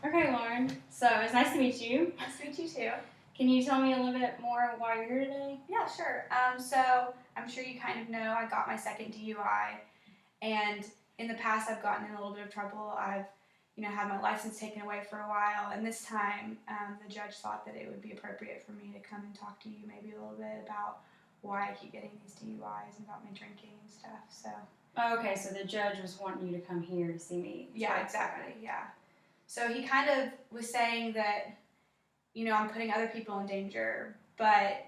Okay, Lauren. So it's nice to meet you. Nice to meet you too. Can you tell me a little bit more why you're here today? Yeah, sure. So I'm sure you kind of know I got my second DUI, and in the past I've gotten in a little bit of trouble. I've had my license taken away for a while, and this time the judge thought that it would be appropriate for me to come and talk to you maybe a little bit about why I keep getting these DUIs and about my drinking and stuff. So. Oh, okay, so the judge was wanting you to come here to see me. Yeah, exactly. Yeah. So he kind of was saying that, I'm putting other people in danger, but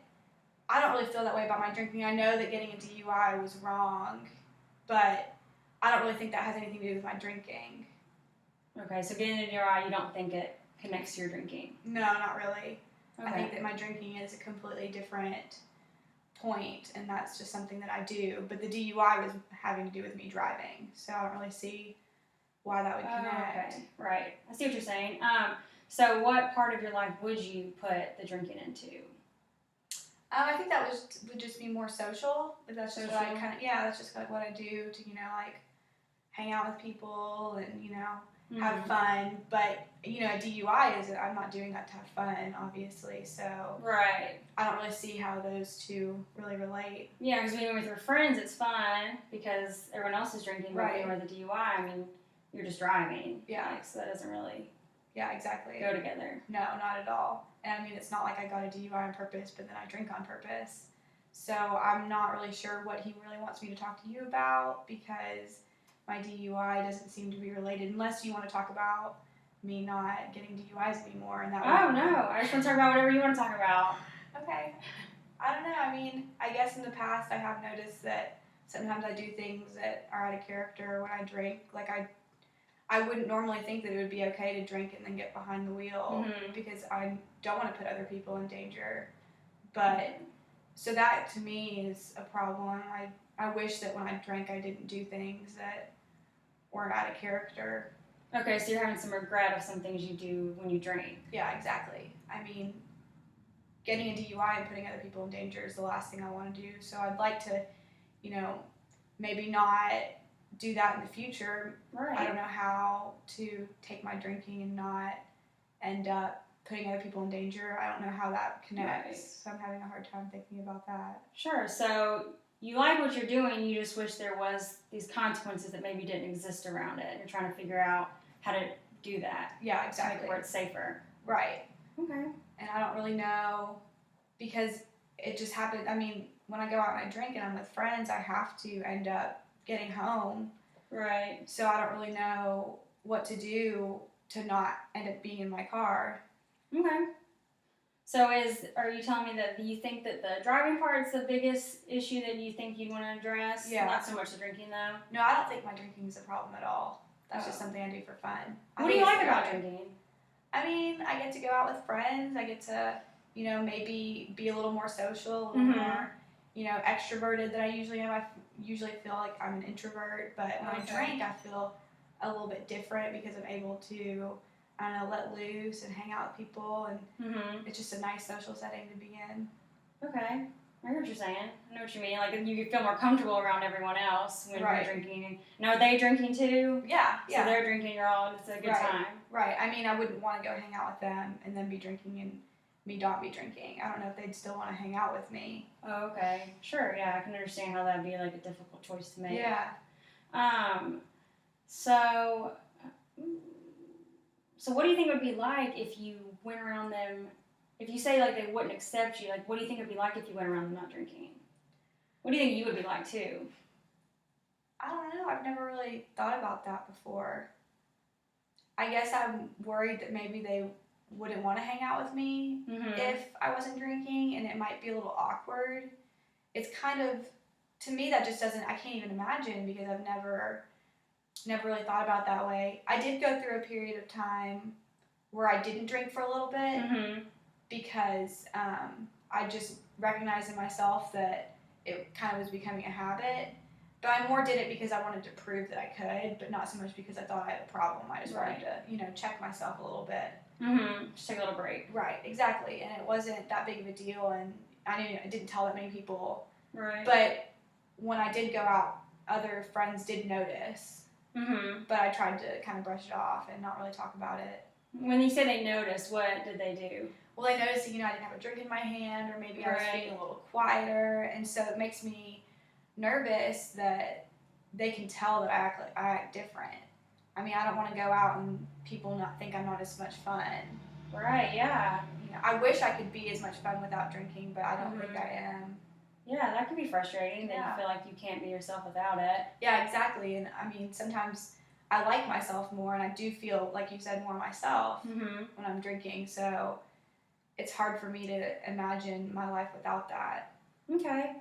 I don't really feel that way about my drinking. I know that getting a DUI was wrong, but I don't really think that has anything to do with my drinking. Okay, so getting a DUI, you don't think it connects to your drinking? No, not really. Okay. I think that my drinking is a completely different point, and that's just something that I do. But the DUI was having to do with me driving, so I don't really see why that would connect. Okay, right. I see what you're saying. So what part of your life would you put the drinking into? I think that would just be more social. But that's just social? what I that's just like what I do to, like hang out with people and, have fun. But, a DUI I'm not doing that to have fun, obviously. So right. I don't really see how those two really relate. Yeah, because when you're with your friends, it's fun because everyone else is drinking. But Right. when you're with the DUI, you're just driving. Yeah. So that doesn't really exactly. go together. No, not at all. And it's not like I got a DUI on purpose, but then I drink on purpose. So I'm not really sure what he really wants me to talk to you about because my DUI doesn't seem to be related, unless you want to talk about me not getting DUIs anymore. And that. Oh, no. I just want to talk about whatever you want to talk about. Okay. I don't know. I guess in the past I have noticed that sometimes I do things that are out of character when I drink. Like I wouldn't normally think that it would be okay to drink and then get behind the wheel because I don't want to put other people in danger. But so that to me is a problem. I wish that when I drank I didn't do things that were out of character. Okay, so you're having some regret of some things you do when you drink. Yeah, exactly. Getting a DUI and putting other people in danger is the last thing I want to do. So I'd like to, maybe not do that in the future. Right. I don't know how to take my drinking and not end up putting other people in danger. I don't know how that connects. Right. So I'm having a hard time thinking about that. Sure. So you like what you're doing, you just wish there was these consequences that maybe didn't exist around it. You're trying to figure out how to do that. Yeah, exactly. To make it where it's safer. Right. Okay. And I don't really know because it just happened. When I go out and I drink and I'm with friends, I have to end up getting home. Right. So I don't really know what to do to not end up being in my car. Okay. So are you telling me that you think that the driving part is the biggest issue that you think you'd want to address? Yeah. Not so much the drinking, though? No, I don't think my drinking is a problem at all. That's just something I do for fun. What do you like about drinking? I get to go out with friends. I get to, maybe be a little more social, a little more, extroverted than I usually am. I usually feel like I'm an introvert, but when I drink, I feel a little bit different because I'm able to, let loose and hang out with people, and it's just a nice social setting to be in. Okay. I hear what you're saying. I know what you mean. Like, you feel more comfortable around everyone else when you're drinking. And are they drinking too? Yeah. So they're drinking, it's a good time. Right. I wouldn't want to go hang out with them and then be drinking and me not be drinking. I don't know if they'd still want to hang out with me. Oh, okay. Sure, yeah. I can understand how that'd be like a difficult choice to make. Yeah. So what do you think it would be like if you went around them, if you say like they wouldn't accept you, like what do you think it would be like if you went around them not drinking? What do you think you would be like too? I don't know. I've never really thought about that before. I guess I'm worried that maybe they wouldn't want to hang out with me if I wasn't drinking, and it might be a little awkward. It's kind of, to me, that just doesn't, I can't even imagine because I've never really thought about it that way. I did go through a period of time where I didn't drink for a little bit because I just recognized in myself that it kind of was becoming a habit. But I more did it because I wanted to prove that I could, but not so much because I thought I had a problem. I just wanted to, check myself a little bit. Just take a little break. Right, exactly. And it wasn't that big of a deal, and I didn't tell that many people. Right. But when I did go out, other friends did notice. But I tried to kind of brush it off and not really talk about it. When you say they noticed, what did they do? Well, they noticed that, I didn't have a drink in my hand, or maybe I was Right. being a little quieter, and so it makes me nervous that they can tell that I act different. I mean, I don't want to go out and people not think I'm not as much fun. Right, yeah. I wish I could be as much fun without drinking, but I don't think I am. Yeah, that can be frustrating that you feel like you can't be yourself without it. Yeah, exactly. And I mean, sometimes I like myself more, and I do feel, like you said, more myself when I'm drinking. So it's hard for me to imagine my life without that. Okay.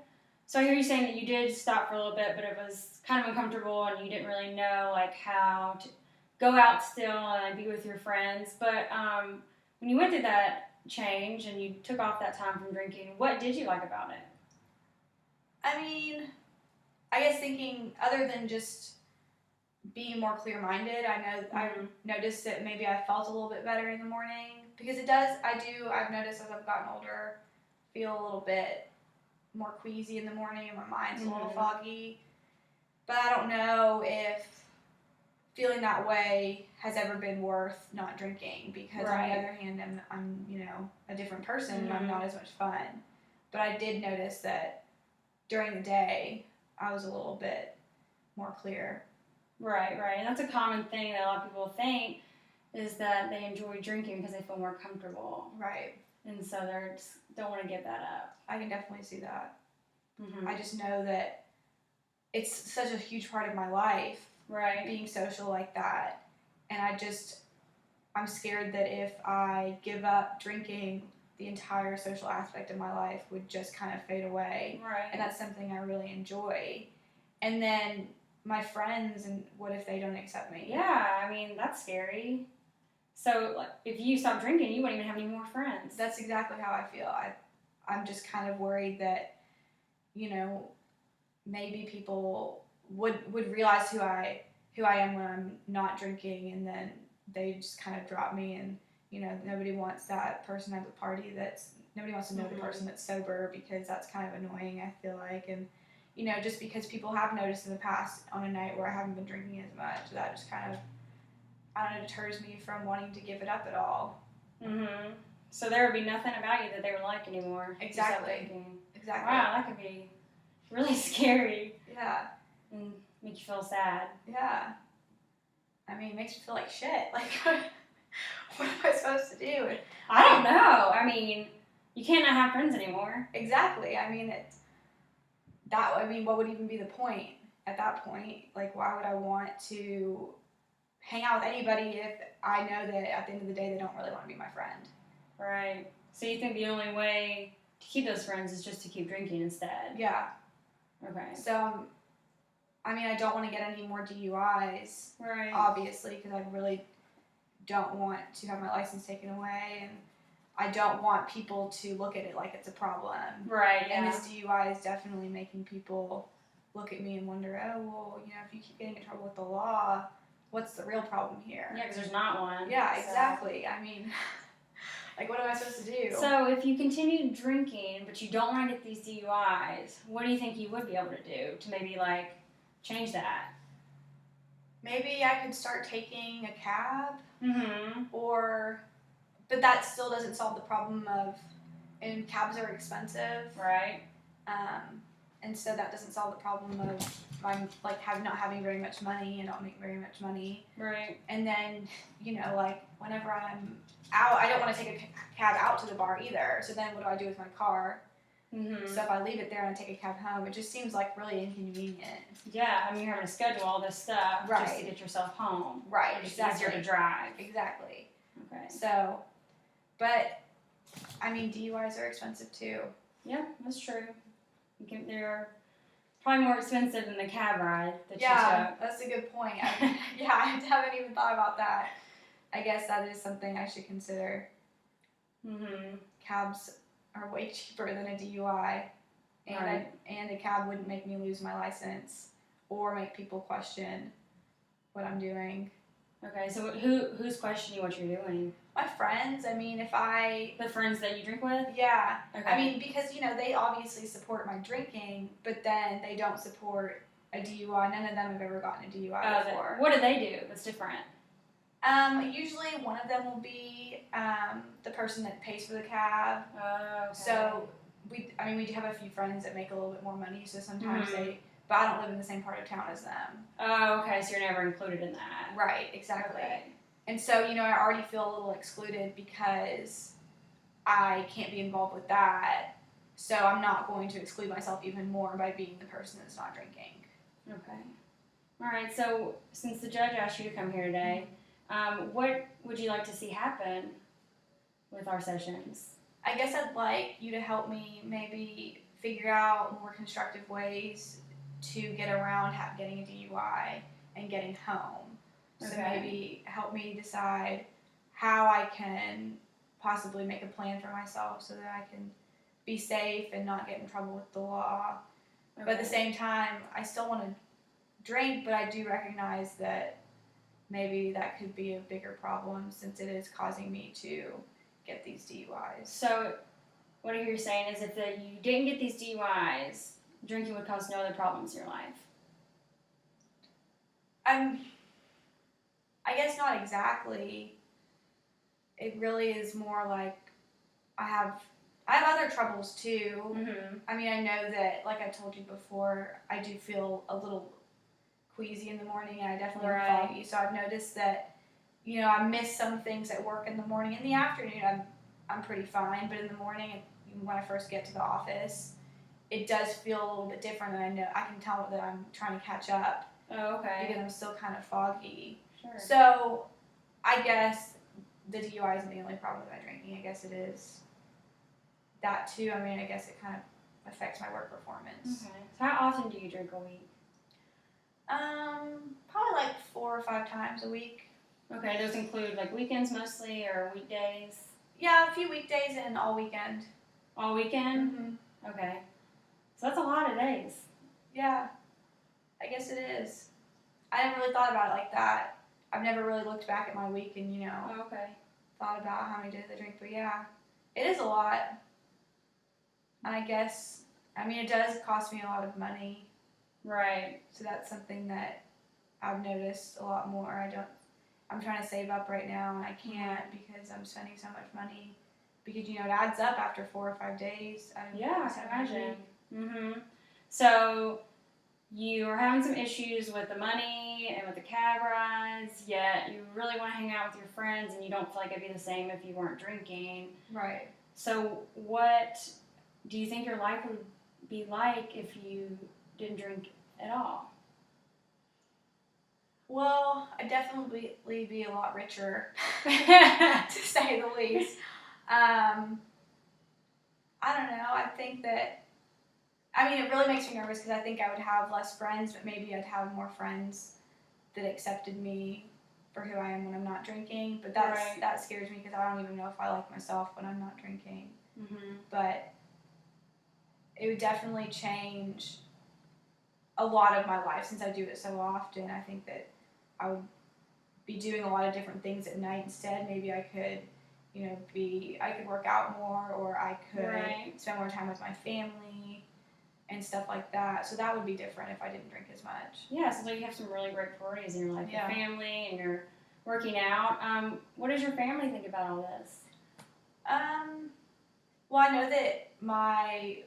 So I hear you saying that you did stop for a little bit, but it was kind of uncomfortable and you didn't really know like how to go out still and be with your friends. But when you went through that change and you took off that time from drinking, what did you like about it? I mean, I guess thinking other than just being more clear-minded, I noticed that maybe I felt a little bit better in the morning, because I've noticed as I've gotten older, feel a little bit more queasy in the morning and my mind's a little foggy. But I don't know if feeling that way has ever been worth not drinking, because on the other hand, I'm a different person and I'm not as much fun. But I did notice that during the day I was a little bit more clear. Right. And that's a common thing that a lot of people think, is that they enjoy drinking because they feel more comfortable. Right. And so they don't want to give that up. I can definitely see that. I just know that it's such a huge part of my life, being social like that. And I'm scared that if I give up drinking, the entire social aspect of my life would just kind of fade away. Right. And that's something I really enjoy. And then my friends, and what if they don't accept me? Yeah, I mean, that's scary. So, like, if you stop drinking, you wouldn't even have any more friends. That's exactly how I feel. I'm just kind of worried that, maybe people would realize who I am when I'm not drinking, and then they just kind of drop me, and nobody wants that person at the party nobody wants to know the person that's sober, because that's kind of annoying, I feel like. And just because people have noticed in the past on a night where I haven't been drinking as much, that just kind of, I don't know, deters me from wanting to give it up at all. So there would be nothing about you that they would like anymore. Exactly. Wow, that could be really scary. Yeah. And make you feel sad. Yeah. I mean, it makes me feel like shit. Like, what am I supposed to do? I don't know. I mean, you can't not have friends anymore. Exactly. I mean, what would even be the point at that point? Like, why would I want to hang out with anybody if I know that at the end of the day they don't really want to be my friend? Right. So you think the only way to keep those friends is just to keep drinking instead? Yeah. Okay. So, I mean, I don't want to get any more DUIs, obviously, because I really don't want to have my license taken away, and I don't want people to look at it like it's a problem. Right, yeah. And this DUI is definitely making people look at me and wonder, oh, well, if you keep getting in trouble with the law, what's the real problem here? Yeah, because there's not one. Yeah, exactly. I mean, like, what am I supposed to do? So if you continue drinking, but you don't want to get these DUIs, what do you think you would be able to do to maybe, like, change that? Maybe I could start taking a cab, but that still doesn't solve the problem and cabs are expensive. Right. And so that doesn't solve the problem of not having very much money and not making very much money. Right. And then, like, whenever I'm out, I don't want to take a cab out to the bar either. So then what do I do with my car? So if I leave it there and I take a cab home, it just seems like really inconvenient. Yeah, I mean, you're having to schedule all this stuff just to get yourself home. Right, It's exactly. easier to drive. Exactly. Okay. So, but, I mean, DUIs are expensive too. Yeah, that's true. They're probably more expensive than the cab ride that you took. That's a good point. I haven't even thought about that. I guess that is something I should consider. Cabs are way cheaper than a DUI, and a cab wouldn't make me lose my license or make people question what I'm doing. Okay, so who's questioning what you're doing? My friends. I mean, the friends that you drink with? Yeah. Okay. I mean, because, they obviously support my drinking, but then they don't support a DUI. None of them have ever gotten a DUI before. What do they do that's different? Usually one of them will be the person that pays for the cab. Oh, okay. So we do have a few friends that make a little bit more money, so sometimes but I don't live in the same part of town as them. Oh, okay, so you're never included in that. Right, exactly. Okay. And so, I already feel a little excluded because I can't be involved with that. So I'm not going to exclude myself even more by being the person that's not drinking. Okay. All right, so since the judge asked you to come here today, what would you like to see happen with our sessions? I guess I'd like you to help me maybe figure out more constructive ways to get around getting a DUI and getting home. So maybe help me decide how I can possibly make a plan for myself so that I can be safe and not get in trouble with the law. Okay. But at the same time, I still want to drink, but I do recognize that maybe that could be a bigger problem since it is causing me to get these DUIs. So what you're saying is if you didn't get these DUIs, drinking would cause no other problems in your life? I guess not exactly. It really is more like I have other troubles too. Mm-hmm. I mean, I know that, like I told you before, I do feel a little queasy in the morning, and I definitely am foggy. So I've noticed that, I miss some things at work in the morning. In the afternoon, I'm pretty fine, but in the morning, when I first get to the office, it does feel a little bit different, and I can tell that I'm trying to catch up. Oh, okay. Because I'm still kind of foggy. Sure. So I guess the DUI isn't the only problem with my drinking. I guess it is that too. I mean, I guess it kind of affects my work performance. Okay. So how often do you drink a week? Probably like 4 or 5 times a week. Okay, those include like weekends mostly or weekdays? Yeah, a few weekdays and all weekend. All weekend? Mm-hmm. Okay. So that's a lot of days. Yeah, I guess it is. I never really thought about it like that. I've never really looked back at my week and, Oh, okay. thought about how many days I drink. But yeah, it is a lot. And I guess, it does cost me a lot of money. Right. So that's something that I've noticed a lot more. I'm trying to save up right now, and I can't because I'm spending so much money. Because, it adds up after 4 or 5 days. Yeah, I can imagine. Mm-hmm. So you are having some issues with the money and with the cab rides, yet you really want to hang out with your friends, and you don't feel like it'd be the same if you weren't drinking. Right. So what do you think your life would be like if you didn't drink at all? Well, I'd definitely be a lot richer, to say the least. I don't know. I think that, it really makes me nervous because I think I would have less friends, but maybe I'd have more friends that accepted me for who I am when I'm not drinking. But that scares me because I don't even know if I like myself when I'm not drinking. Mm-hmm. But it would definitely change a lot of my life since I do it so often. I think that I would be doing a lot of different things at night instead. Maybe I could, I could work out more, or I could spend more time with my family and stuff like that. So that would be different if I didn't drink as much. Yeah, so you have some really great priorities in your life. Your family and you're working out. What does your family think about all this? Well, I know that my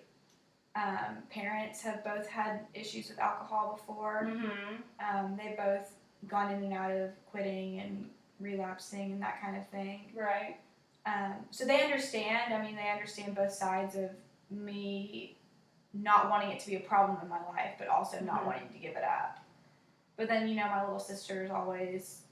parents have both had issues with alcohol before. Mm-hmm. They've both gone in and out of quitting and relapsing and that kind of thing. Right. So they understand. They understand both sides of me not wanting it to be a problem in my life, but also not wanting to give it up. But then, my little sister is always,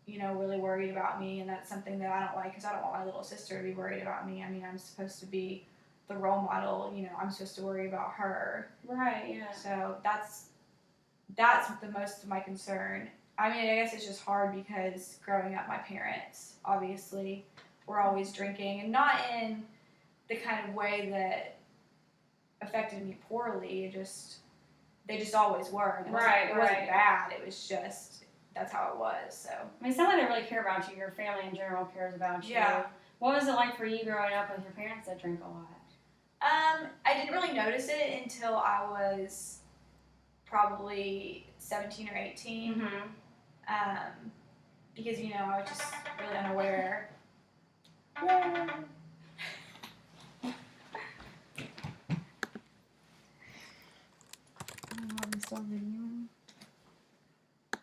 really worried about me, and that's something that I don't like because I don't want my little sister to be worried about me. I'm supposed to be the role model. I'm supposed to worry about her. Right, yeah. So that's the most of my concern. I guess it's just hard because growing up, my parents obviously were always drinking, and not in the kind of way that affected me poorly. They just always were. And it wasn't bad. It was just, that's how it was. So it sounds like they really care about you. Your family in general cares about you. Yeah. What was it like for you growing up with your parents that drank a lot? I didn't really notice it until I was probably 17 or 18. Mm-hmm. because, you know, I was just really unaware. Yay! Are we still videoing?